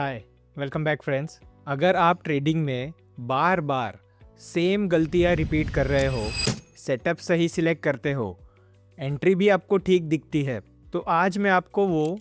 हाय, welcome back friends. अगर आप trading में बार बार सेम गलतियां रिपीट कर रहे हो, सेटअप सही सिलेक्ट करते हो, एंट्री भी आपको ठीक दिखती है, तो आज मैं आपको वो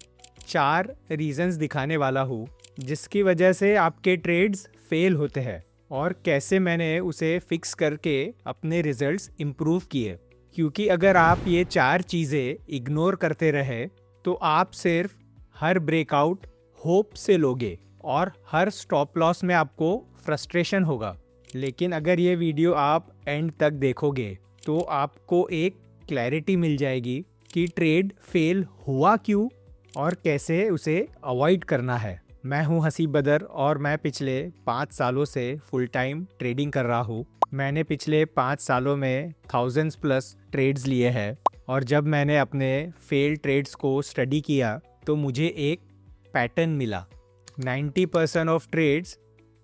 4 रीजंस दिखाने वाला हूँ जिसकी वजह से आपके ट्रेड्स फेल होते हैं और कैसे मैंने उसे फिक्स करके अपने रिजल्ट्स इम्प्रूव किए। क्योंकि अगर आप ये 4 चीज़ें इग्नोर करते रहे तो आप सिर्फ हर ब्रेकआउट होप से लोगे और हर स्टॉप लॉस में आपको फ्रस्ट्रेशन होगा। लेकिन अगर ये वीडियो आप एंड तक देखोगे तो आपको एक क्लैरिटी मिल जाएगी कि ट्रेड फेल हुआ क्यों और कैसे उसे अवॉइड करना है। मैं हूं हसीब बदर और मैं पिछले 5 सालों से फुल टाइम ट्रेडिंग कर रहा हूं। मैंने पिछले 5 सालों में थाउजेंड्स प्लस ट्रेड्स लिए हैं और जब मैंने अपने फेल ट्रेड्स को स्टडी किया तो मुझे एक पैटर्न मिला। 90% ऑफ ट्रेड्स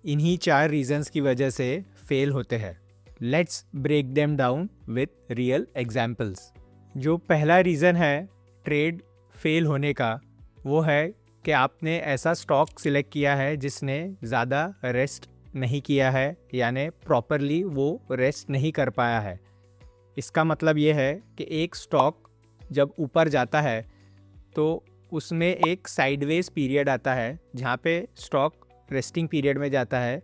इन्हीं 4 रीजंस की वजह से फेल होते हैं। Let's break them down with real examples. जो पहला रीज़न है ट्रेड फेल होने का, वो है कि आपने ऐसा स्टॉक सिलेक्ट किया है जिसने ज़्यादा रेस्ट नहीं किया है, यानी प्रॉपरली वो रेस्ट नहीं कर पाया है। इसका मतलब ये है कि एक स्टॉक जब ऊपर जाता है तो उसमें एक साइडवेज पीरियड आता है जहाँ पे स्टॉक रेस्टिंग पीरियड में जाता है।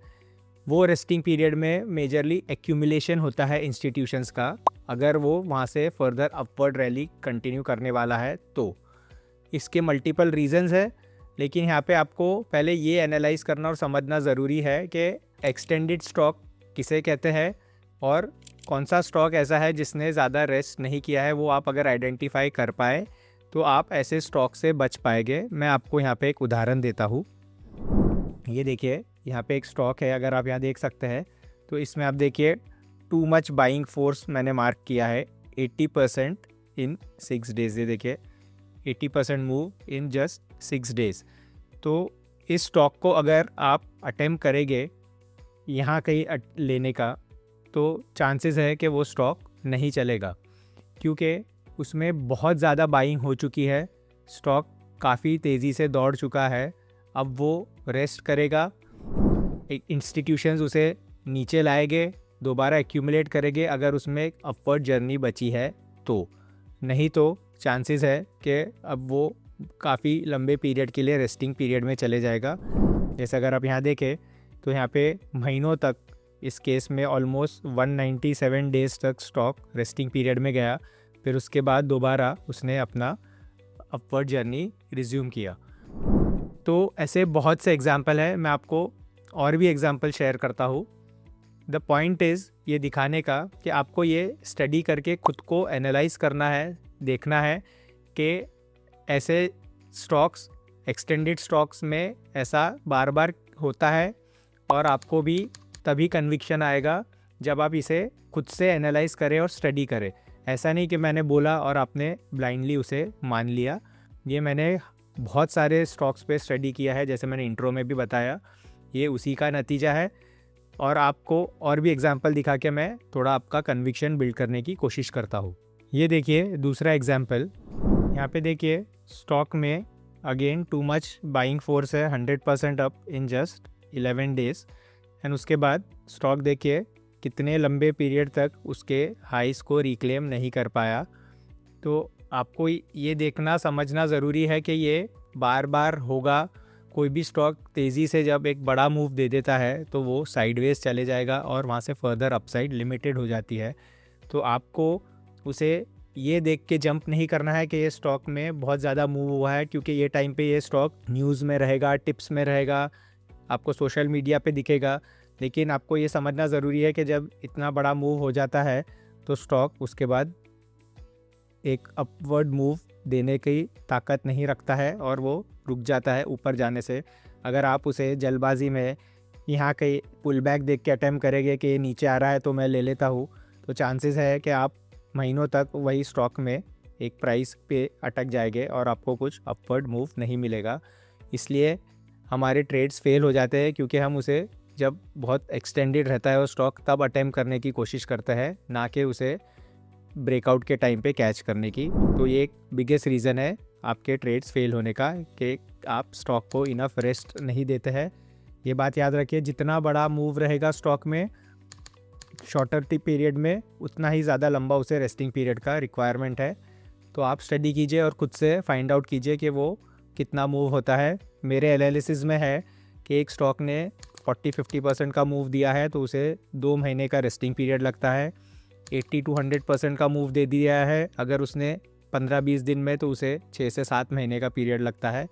वो रेस्टिंग पीरियड में मेजरली एक्यूमुलेशन होता है इंस्टीट्यूशंस का। अगर वो वहाँ से फर्दर अपवर्ड रैली कंटिन्यू करने वाला है तो इसके मल्टीपल रीजंस है, लेकिन यहाँ पे आपको पहले ये एनालाइज करना और समझना ज़रूरी है कि एक्सटेंडेड स्टॉक किसे कहते हैं और कौन सा स्टॉक ऐसा है जिसने ज़्यादा रेस्ट नहीं किया है। वो आप अगर आइडेंटिफाई कर पाए तो आप ऐसे स्टॉक से बच पाएंगे। मैं आपको यहाँ पे एक उदाहरण देता हूँ। ये देखिए, यहाँ पे एक स्टॉक है, अगर आप यहाँ देख सकते हैं तो इसमें आप देखिए टू मच बाइंग फोर्स मैंने मार्क किया है 80% इन 6 डेज। ये देखिए 80% मूव इन जस्ट 6 डेज। तो इस स्टॉक को अगर आप अटेम्प्ट करेंगे यहाँ कहीं लेने का तो चांसेस है कि वो स्टॉक नहीं चलेगा, क्योंकि उसमें बहुत ज़्यादा बाइंग हो चुकी है। स्टॉक काफ़ी तेज़ी से दौड़ चुका है। अब वो रेस्ट करेगा, इंस्टीट्यूशंस उसे नीचे लाएंगे, दोबारा एक्यूमुलेट करेंगे अगर उसमें एक अपवर्ड जर्नी बची है तो। नहीं तो चांसेस है कि अब वो काफ़ी लंबे पीरियड के लिए रेस्टिंग पीरियड में चले जाएगा। जैसे अगर आप यहाँ देखें तो यहाँ पे महीनों तक, इस केस में ऑलमोस्ट 197 डेज तक स्टॉक रेस्टिंग पीरियड में गया। फिर उसके बाद दोबारा उसने अपना अपवर्ड जर्नी रिज्यूम किया। तो ऐसे बहुत से एग्जाम्पल है, मैं आपको और भी एग्जाम्पल शेयर करता हूँ। द पॉइंट इज़ ये दिखाने का कि आपको ये स्टडी करके खुद को एनालाइज करना है, देखना है कि ऐसे स्टॉक्स, एक्सटेंडेड स्टॉक्स में ऐसा बार बार होता है और आपको भी तभी कन्विक्शन आएगा जब आप इसे खुद से एनालाइज करें और स्टडी करें। ऐसा नहीं कि मैंने बोला और आपने ब्लाइंडली उसे मान लिया। ये मैंने बहुत सारे स्टॉक्स पे स्टडी किया है, जैसे मैंने इंट्रो में भी बताया, ये उसी का नतीजा है। और आपको और भी एग्जांपल दिखा के मैं थोड़ा आपका कन्विक्शन बिल्ड करने की कोशिश करता हूँ। ये देखिए दूसरा एग्जांपल, यहाँ पे देखिए स्टॉक में again too much buying force है, 100% up in just 11 days. And उसके बाद स्टॉक देखिए कितने लंबे पीरियड तक उसके हाइस को रिक्लेम नहीं कर पाया। तो आपको ये देखना समझना ज़रूरी है कि ये बार बार होगा। कोई भी स्टॉक तेज़ी से जब एक बड़ा मूव दे देता है तो वो साइडवेज चले जाएगा और वहाँ से फर्दर अपसाइड लिमिटेड हो जाती है। तो आपको उसे ये देख के जंप नहीं करना है कि ये स्टॉक में बहुत ज़्यादा मूव हुआ है, क्योंकि ये टाइम पे ये स्टॉक न्यूज़ में रहेगा, टिप्स में रहेगा, आपको सोशल मीडिया पे दिखेगा। लेकिन आपको ये समझना ज़रूरी है कि जब इतना बड़ा मूव हो जाता है तो स्टॉक उसके बाद एक अपवर्ड मूव देने की ताकत नहीं रखता है और वो रुक जाता है ऊपर जाने से। अगर आप उसे जल्दबाजी में यहाँ कहीं पुल बैक देख के अटेम्प्ट करेंगे कि ये नीचे आ रहा है तो मैं ले लेता हूँ, तो चांसेस है कि आप महीनों तक वही स्टॉक में एक प्राइस पे अटक जाएंगे और आपको कुछ अपवर्ड मूव नहीं मिलेगा। इसलिए हमारे ट्रेड्स फेल हो जाते हैं, क्योंकि हम उसे जब बहुत एक्सटेंडेड रहता है वो स्टॉक तब अटेम्प्ट करने की कोशिश करते हैं, ना कि उसे ब्रेकआउट के टाइम पे कैच करने की। तो ये एक बिगेस्ट रीज़न है आपके ट्रेड्स फेल होने का, कि आप स्टॉक को इनफ रेस्ट नहीं देते हैं। ये बात याद रखिए, जितना बड़ा मूव रहेगा स्टॉक में शॉर्टर पीरियड में, उतना ही ज़्यादा लंबा उसे रेस्टिंग पीरियड का रिक्वायरमेंट है। तो आप स्टडी कीजिए और खुद से फाइंड आउट कीजिए कि वो कितना मूव होता है। मेरे एनालिसिस में है कि एक स्टॉक ने 40-50% का मूव दिया है तो उसे 2 महीने का रेस्टिंग पीरियड लगता है। 80-100% का मूव दे दिया है अगर उसने 15-20 दिन में, तो उसे 6 से 7 महीने का पीरियड लगता है।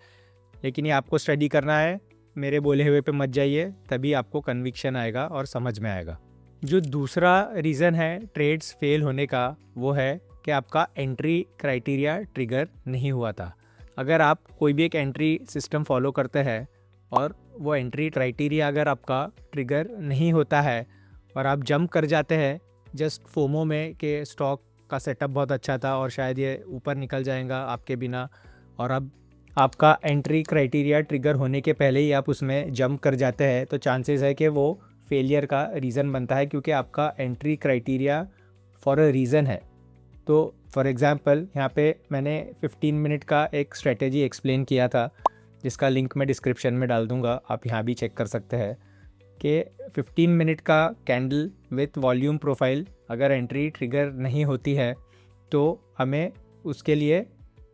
लेकिन ये आपको स्टडी करना है, मेरे बोले हुए पे मत जाइए, तभी आपको कन्विक्शन आएगा और समझ में आएगा। जो दूसरा रीज़न है ट्रेड्स फेल होने का, वो है कि आपका एंट्री क्राइटेरिया ट्रिगर नहीं हुआ था। अगर आप कोई भी एक एंट्री सिस्टम फॉलो करते हैं और वो एंट्री क्राइटेरिया अगर आपका ट्रिगर नहीं होता है और आप जंप कर जाते हैं जस्ट फोमो में कि स्टॉक का सेटअप बहुत अच्छा था और शायद ये ऊपर निकल जाएगा आपके बिना, और अब आपका एंट्री क्राइटेरिया ट्रिगर होने के पहले ही आप उसमें जंप कर जाते हैं, तो चांसेस है कि वो फेलियर का रीज़न बनता है, क्योंकि आपका entry criteria for a reason है। तो फॉर एग्ज़ाम्पल यहाँ पे मैंने 15 मिनट का एक स्ट्रेटेजी एक्सप्लेन किया था, जिसका लिंक मैं डिस्क्रिप्शन में डाल दूँगा, आप यहाँ भी चेक कर सकते हैं कि 15 मिनट का कैंडल विथ वॉल्यूम प्रोफाइल अगर एंट्री ट्रिगर नहीं होती है तो हमें उसके लिए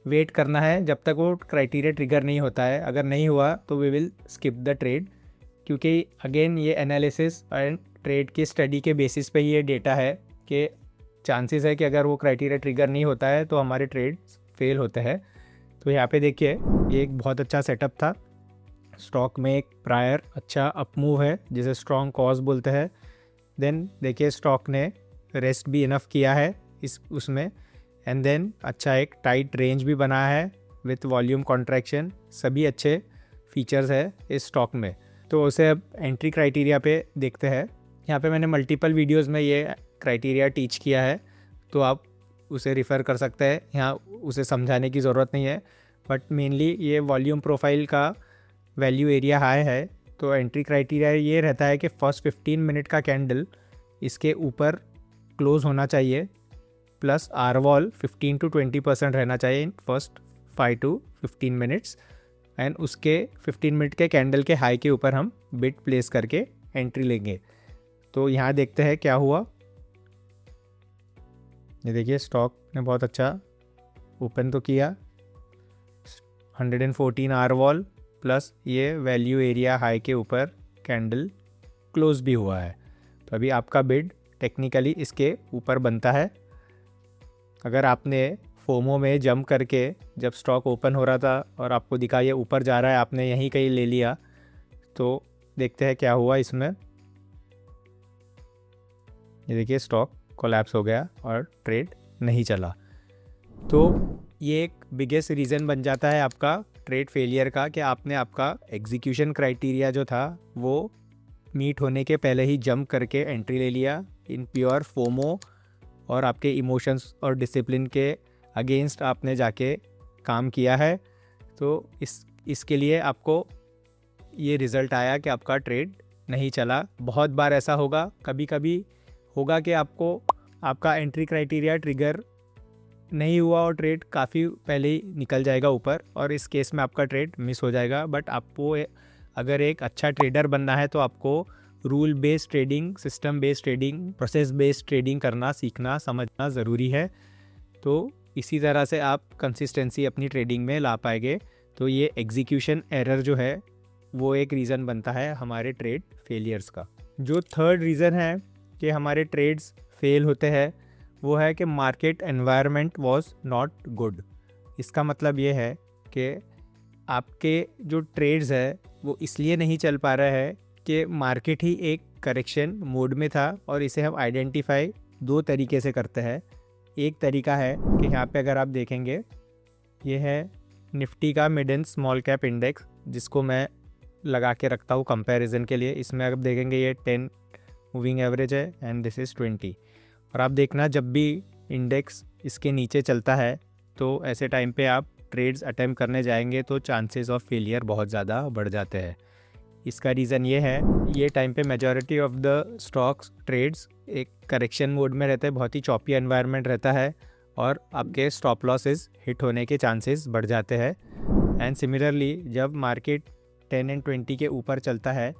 वेट करना है जब तक वो क्राइटेरिया ट्रिगर नहीं होता है। अगर नहीं हुआ तो we will skip the trade, क्योंकि अगेन ये एनालिसिस एंड ट्रेड की स्टडी के बेसिस पे ये डेटा है कि चांसेस है कि अगर वो क्राइटेरिया ट्रिगर नहीं होता है तो हमारे ट्रेड फेल होते हैं। तो यहाँ पे देखिए, ये एक बहुत अच्छा सेटअप था। स्टॉक में एक प्रायर अच्छा अप मूव है जिसे स्ट्रॉन्ग कॉज बोलते हैं। देन देखिए स्टॉक ने रेस्ट भी इनफ किया है उसमें, एंड देन अच्छा एक टाइट रेंज भी बना है विथ वॉल्यूम कॉन्ट्रैक्शन। सभी अच्छे फीचर्स है इस स्टॉक में। तो उसे अब एंट्री क्राइटेरिया पे देखते हैं। यहाँ पे मैंने मल्टीपल वीडियोस में ये क्राइटेरिया टीच किया है, तो आप उसे रिफ़र कर सकते हैं, यहाँ उसे समझाने की ज़रूरत नहीं है। बट मेनली ये वॉल्यूम प्रोफाइल का वैल्यू एरिया हाई है, तो एंट्री क्राइटेरिया ये रहता है कि फर्स्ट 15 मिनट का कैंडल इसके ऊपर क्लोज होना चाहिए, प्लस आर वॉल 15-20% रहना चाहिए इन फर्स्ट 5-15 मिनट्स, एंड उसके 15 मिनट के कैंडल के हाई के ऊपर हम बिड प्लेस करके एंट्री लेंगे। तो यहाँ देखते हैं क्या हुआ। ये देखिए स्टॉक ने बहुत अच्छा ओपन तो किया, 114 आर वॉल प्लस ये वैल्यू एरिया हाई के ऊपर कैंडल क्लोज भी हुआ है। तो अभी आपका बिड टेक्निकली इसके ऊपर बनता है। अगर आपने फोमो में जंप करके जब स्टॉक ओपन हो रहा था और आपको दिखा ये ऊपर जा रहा है, आपने यहीं कहीं ले लिया, तो देखते हैं क्या हुआ इसमें। ये देखिए स्टॉक कोलैप्स हो गया और ट्रेड नहीं चला। तो ये एक बिगेस्ट रीज़न बन जाता है आपका ट्रेड फेलियर का, कि आपने आपका एग्जीक्यूशन क्राइटेरिया जो था वो मीट होने के पहले ही जंप करके एंट्री ले लिया इन प्योर फोमो, और आपके इमोशंस और डिसिप्लिन के अगेंस्ट आपने जाके काम किया है। तो इसके लिए आपको ये रिज़ल्ट आया कि आपका ट्रेड नहीं चला। बहुत बार ऐसा होगा, कभी कभी होगा कि आपका एंट्री क्राइटेरिया ट्रिगर नहीं हुआ और ट्रेड काफ़ी पहले ही निकल जाएगा ऊपर, और इस केस में आपका ट्रेड मिस हो जाएगा। बट आपको अगर एक अच्छा ट्रेडर बनना है तो आपको rule based trading, system based trading, process based trading करना सीखना समझना ज़रूरी है। तो इसी तरह से आप कंसिस्टेंसी अपनी ट्रेडिंग में ला पाएंगे। तो ये एग्जीक्यूशन एरर जो है वो एक रीज़न बनता है हमारे ट्रेड फेलियर्स का। जो थर्ड रीज़न है कि हमारे ट्रेड्स फेल होते हैं, वो है कि market environment was not good. इसका मतलब ये है कि आपके जो ट्रेड्स है वो इसलिए नहीं चल पा रहा है कि मार्केट ही एक करेक्शन मोड में था, और इसे हम आइडेंटिफाई 2 तरीके से करते हैं। एक तरीका है कि यहाँ पे अगर आप देखेंगे, ये है निफ्टी का mid and small cap index, जिसको मैं लगा के रखता हूँ कंपैरिजन के लिए। इसमें आप देखेंगे ये 10 मूविंग एवरेज है एंड दिस इज़ 20। और आप देखना जब भी इंडेक्स इसके नीचे चलता है तो ऐसे टाइम पे आप ट्रेड्स अटेम्प्ट करने जाएंगे तो चांसेस ऑफ फेलियर बहुत ज़्यादा बढ़ जाते हैं। इसका रीज़न ये है, ये टाइम पे majority of the stocks trades एक करेक्शन मोड में रहते हैं, बहुत ही चॉपी एनवायरनमेंट रहता है, और आपके स्टॉप लॉसेस हिट होने के चांसेस बढ़ जाते हैं। एंड सिमिलरली जब मार्केट 10 एंड 20 के ऊपर चलता है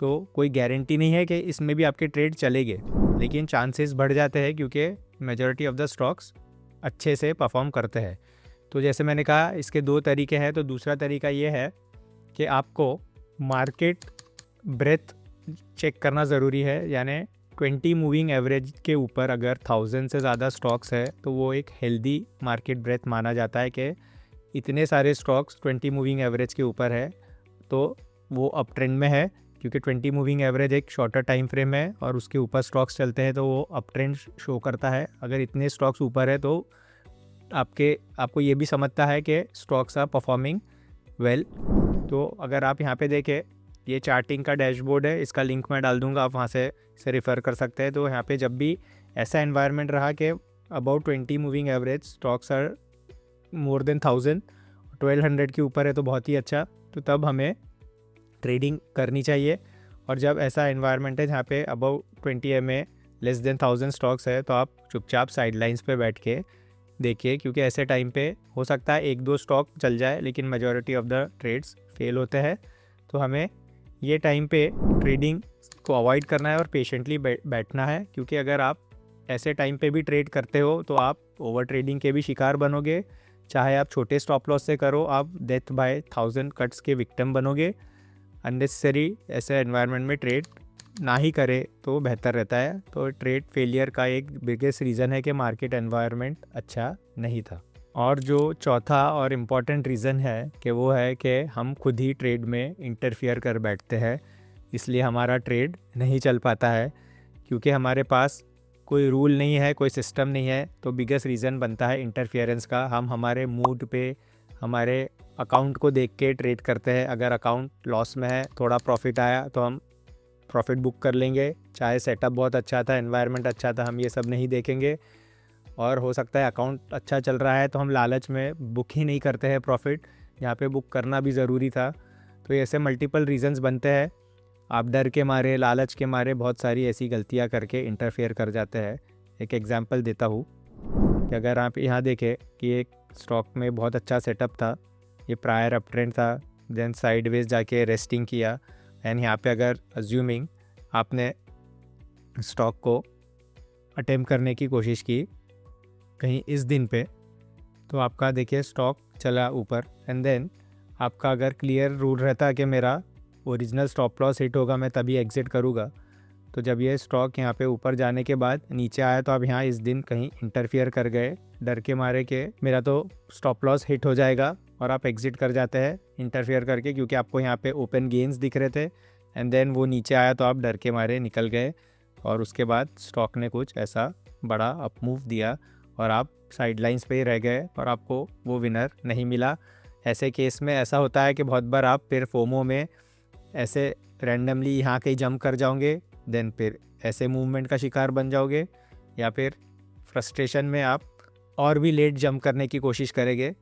तो कोई गारंटी नहीं है कि इसमें भी आपके ट्रेड चलेंगे, लेकिन चांसेस बढ़ जाते हैं क्योंकि मेजॉरिटी ऑफ द स्टॉक्स अच्छे से परफॉर्म करते हैं। तो जैसे मैंने कहा इसके 2 तरीके हैं। तो दूसरा तरीका ये है कि आपको मार्केट ब्रेथ चेक करना ज़रूरी है, यानी 20 मूविंग एवरेज के ऊपर अगर 1000 से ज़्यादा स्टॉक्स है तो वो एक हेल्दी मार्केट ब्रेथ माना जाता है कि इतने सारे स्टॉक्स 20 मूविंग एवरेज के ऊपर है तो वो अप ट्रेंड में है, क्योंकि 20 मूविंग एवरेज एक शॉर्टर टाइम फ्रेम है और उसके ऊपर स्टॉक्स चलते हैं तो वो अप ट्रेंड शो करता है। अगर इतने स्टॉक्स ऊपर है तो आपको ये भी समझता है कि स्टॉक्स आर परफॉर्मिंग वेल। तो अगर आप यहाँ पे देखें, ये चार्टिंग का डैशबोर्ड है, इसका लिंक मैं डाल दूंगा, आप वहाँ से इसे रेफ़र कर सकते हैं। तो यहाँ पे जब भी ऐसा एनवायरनमेंट रहा कि about 20 moving average stocks are more than 1000, 1200 के ऊपर है तो बहुत ही अच्छा, तो तब हमें ट्रेडिंग करनी चाहिए। और जब ऐसा एनवायरनमेंट है जहाँ पे about 20 MA less than 1000 stocks है तो आप चुपचाप साइडलाइंस पे बैठ के देखिए, क्योंकि ऐसे टाइम पे हो सकता है 1-2 स्टॉक चल जाए लेकिन majority of the trades fail होते हैं। तो हमें ये टाइम पे ट्रेडिंग को अवॉइड करना है और पेशेंटली बैठना है, क्योंकि अगर आप ऐसे टाइम पे भी ट्रेड करते हो तो आप ओवर ट्रेडिंग के भी शिकार बनोगे। चाहे आप छोटे स्टॉप लॉस से करो, आप डेथ बाय 1000 कट्स के विक्टिम बनोगे। अननेसेसरी ऐसे एनवायरनमेंट में ट्रेड ना ही करे तो बेहतर रहता है। तो ट्रेड फेलियर का एक बिगेस्ट रीज़न है कि मार्केट एनवायरनमेंट अच्छा नहीं था। और जो चौथा और इम्पॉर्टेंट रीज़न है कि वो है कि हम खुद ही ट्रेड में इंटरफियर कर बैठते हैं, इसलिए हमारा ट्रेड नहीं चल पाता है, क्योंकि हमारे पास कोई रूल नहीं है, कोई सिस्टम नहीं है। तो बिगेस्ट रीज़न बनता है इंटरफियरेंस का। हम हमारे मूड पे, हमारे अकाउंट को देख के ट्रेड करते हैं। अगर अकाउंट लॉस में है, थोड़ा प्रॉफिट आया तो हम प्रॉफिट बुक कर लेंगे, चाहे सेटअप बहुत अच्छा था, एनवायरनमेंट अच्छा था, हम ये सब नहीं देखेंगे। और हो सकता है अकाउंट अच्छा चल रहा है तो हम लालच में बुक ही नहीं करते हैं प्रॉफिट, यहाँ पे बुक करना भी ज़रूरी था। तो ऐसे मल्टीपल रीजंस बनते हैं। आप डर के मारे, लालच के मारे बहुत सारी ऐसी गलतियाँ करके इंटरफेयर कर जाते हैं। एक एग्जांपल देता हूँ कि अगर आप यहाँ देखें कि एक स्टॉक में बहुत अच्छा सेटअप था, ये प्रायर अप ट्रेंड था, देन साइडवेज जाके रेस्टिंग किया, एंड यहाँ पे अगर अज्यूमिंग आपने स्टॉक को अटेम्प्ट करने की कोशिश की कहीं इस दिन पे, तो आपका देखिए स्टॉक चला ऊपर, एंड देन आपका अगर क्लियर रूल रहता कि मेरा ओरिजिनल स्टॉप लॉस हिट होगा, मैं तभी एग्जिट करूँगा, तो जब ये स्टॉक यहाँ पे ऊपर जाने के बाद नीचे आया तो आप यहाँ इस दिन कहीं इंटरफियर कर गए डर के मारे कि मेरा तो स्टॉप लॉस हिट हो जाएगा, और आप एग्जिट कर जाते हैं इंटरफियर करके, क्योंकि आपको यहाँ पे ओपन गेन्स दिख रहे थे, एंड देन वो नीचे आया तो आप डर के मारे निकल गए, और उसके बाद स्टॉक ने कुछ ऐसा बड़ा अप मूव दिया और आप साइडलाइंस पे ही रह गए और आपको वो विनर नहीं मिला। ऐसे केस में ऐसा होता है कि बहुत बार आप फिर फोमो में ऐसे रैंडमली यहाँ कहीं जंप कर जाओगे, देन फिर ऐसे मूवमेंट का शिकार बन जाओगे, या फिर फ्रस्ट्रेशन में आप और भी लेट जंप करने की कोशिश करेंगे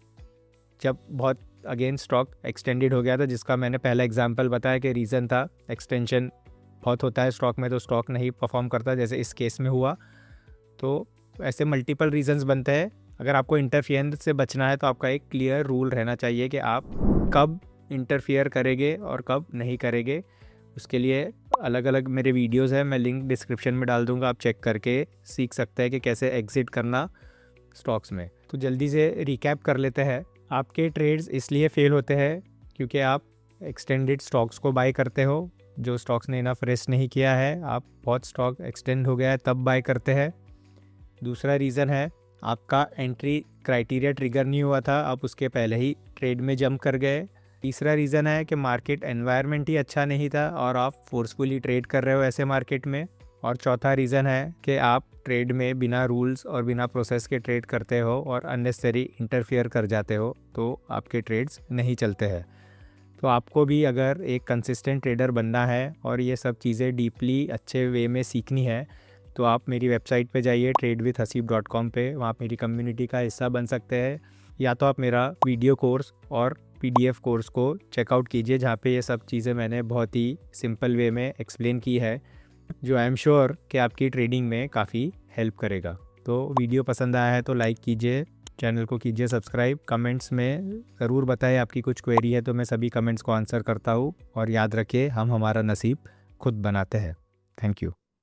जब बहुत अगेन स्टॉक एक्सटेंडेड हो गया था, जिसका मैंने पहला एग्जांपल बताया कि रीज़न था एक्सटेंशन बहुत होता है स्टॉक में, तो स्टॉक नहीं परफॉर्म करता जैसे इस केस में हुआ। तो ऐसे मल्टीपल रीजंस बनते हैं। अगर आपको इंटरफियरेंस से बचना है तो आपका एक क्लियर रूल रहना चाहिए कि आप कब इंटरफियर करेंगे और कब नहीं करेंगे। उसके लिए अलग अलग मेरे वीडियोस हैं, मैं लिंक डिस्क्रिप्शन में डाल दूंगा, आप चेक करके सीख सकते हैं कि कैसे एग्जिट करना स्टॉक्स में। तो जल्दी से रिकैप कर लेते हैं। आपके ट्रेड्स इसलिए फेल होते हैं क्योंकि आप एक्सटेंडेड स्टॉक्स को बाय करते हो, जो स्टॉक्स ने इनफ रेस्ट नहीं किया है, आप बहुत स्टॉक एक्सटेंड हो गया है तब बाय करते हैं। दूसरा रीज़न है आपका एंट्री क्राइटेरिया ट्रिगर नहीं हुआ था, आप उसके पहले ही ट्रेड में जंप कर गए। तीसरा रीज़न है कि मार्केट एनवायरनमेंट ही अच्छा नहीं था और आप फोर्सफुली ट्रेड कर रहे हो ऐसे मार्केट में। और चौथा रीज़न है कि आप ट्रेड में बिना रूल्स और बिना प्रोसेस के ट्रेड करते हो और अननेसेसरी इंटरफियर कर जाते हो, तो आपके ट्रेड्स नहीं चलते हैं। तो आपको भी अगर एक कंसिस्टेंट ट्रेडर बनना है और ये सब चीज़ें डीपली अच्छे वे में सीखनी है, तो आप मेरी वेबसाइट पे जाइए tradewithhasib.com पे, वहाँ आप मेरी कम्युनिटी का हिस्सा बन सकते हैं, या तो आप मेरा वीडियो कोर्स और PDF कोर्स को चेकआउट कीजिए, जहाँ पे ये सब चीज़ें मैंने बहुत ही सिंपल वे में एक्सप्लेन की है, जो आई एम श्योर कि आपकी ट्रेडिंग में काफ़ी हेल्प करेगा। तो वीडियो पसंद आया है तो लाइक कीजिए, चैनल को कीजिए सब्सक्राइब। कमेंट्स में ज़रूर बताएं आपकी कुछ क्वेरी है तो मैं सभी कमेंट्स को आंसर करता हूँ। और याद रखिए हम हमारा नसीब खुद बनाते हैं। Thank you.